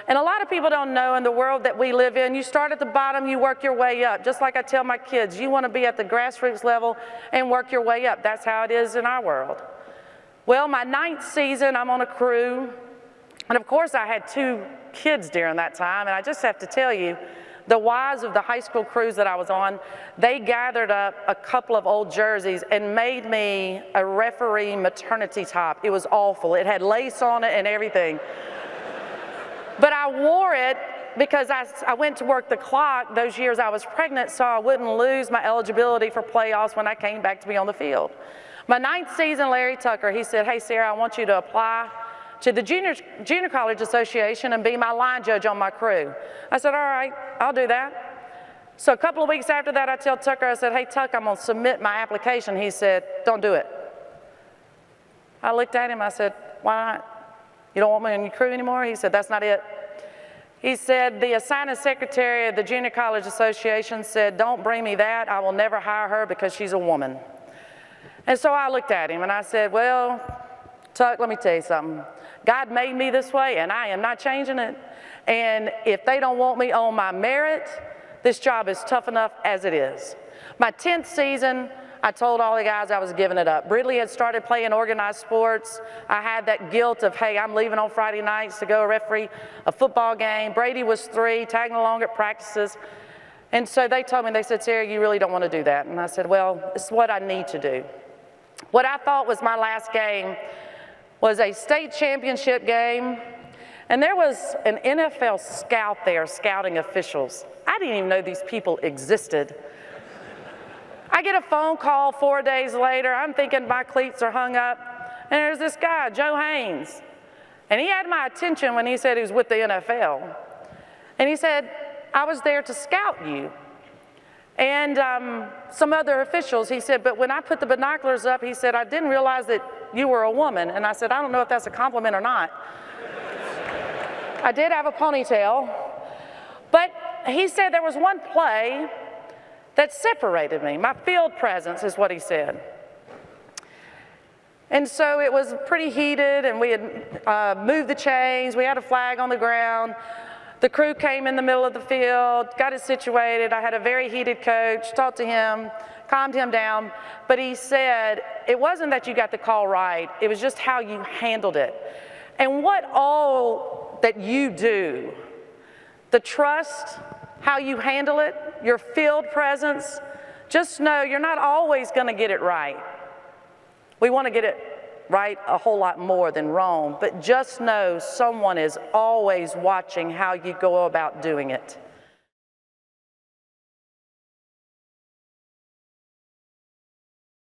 And a lot of people don't know in the world that we live in, you start at the bottom, you work your way up. Just like I tell my kids, you want to be at the grassroots level and work your way up. That's how it is in our world. Well, my 9th season, I'm on a crew. And of course, I had 2 kids during that time. And I just have to tell you, the wives of the high school crews that I was on, they gathered up a couple of old jerseys and made me a referee maternity top. It was awful. It had lace on it and everything. But I wore it because I went to work the clock those years I was pregnant, so I wouldn't lose my eligibility for playoffs when I came back to be on the field. My 9th season, Larry Tucker, he said, "Hey, Sarah, I want you to apply to the Junior College Association and be my line judge on my crew." I said, "All right, I'll do that." So a couple of weeks after that, I tell Tucker, I said, "Hey, Tuck, I'm gonna submit my application." He said, "Don't do it." I looked at him, I said, "Why not? You don't want me on your crew anymore?" He said, "That's not it." He said, "The assigning secretary of the Junior College Association said, don't bring me that. I will never hire her because she's a woman." And so I looked at him and I said, "Well, Tuck, let me tell you something. God made me this way and I am not changing it. And if they don't want me on my merit, this job is tough enough as it is." My 10th season, I told all the guys I was giving it up. Ridley had started playing organized sports. I had that guilt of, hey, I'm leaving on Friday nights to go referee a football game. Brady was 3, tagging along at practices. And so they told me, they said, "Sarah, you really don't want to do that." And I said, "Well, it's what I need to do." What I thought was my last game was a state championship game, and there was an NFL scout there scouting officials. I didn't even know these people existed. I get a phone call 4 days later. I'm thinking my cleats are hung up, and there's this guy, Joe Haynes, and he had my attention when he said he was with the NFL. And he said, "I was there to scout you." And some other officials, he said, "But when I put the binoculars up," he said, "I didn't realize that you were a woman." And I said, "I don't know if that's a compliment or not." I did have a ponytail. But he said there was one play that separated me. My field presence is what he said. And so it was pretty heated, and we had moved the chains. We had a flag on the ground. The crew came in the middle of the field, got it situated. I had a very heated coach, talked to him, calmed him down. But he said, it wasn't that you got the call right, it was just how you handled it. And what all that you do, the trust, how you handle it, your field presence, just know you're not always going to get it right. We want to get it right a whole lot more than wrong, but just know someone is always watching how you go about doing it.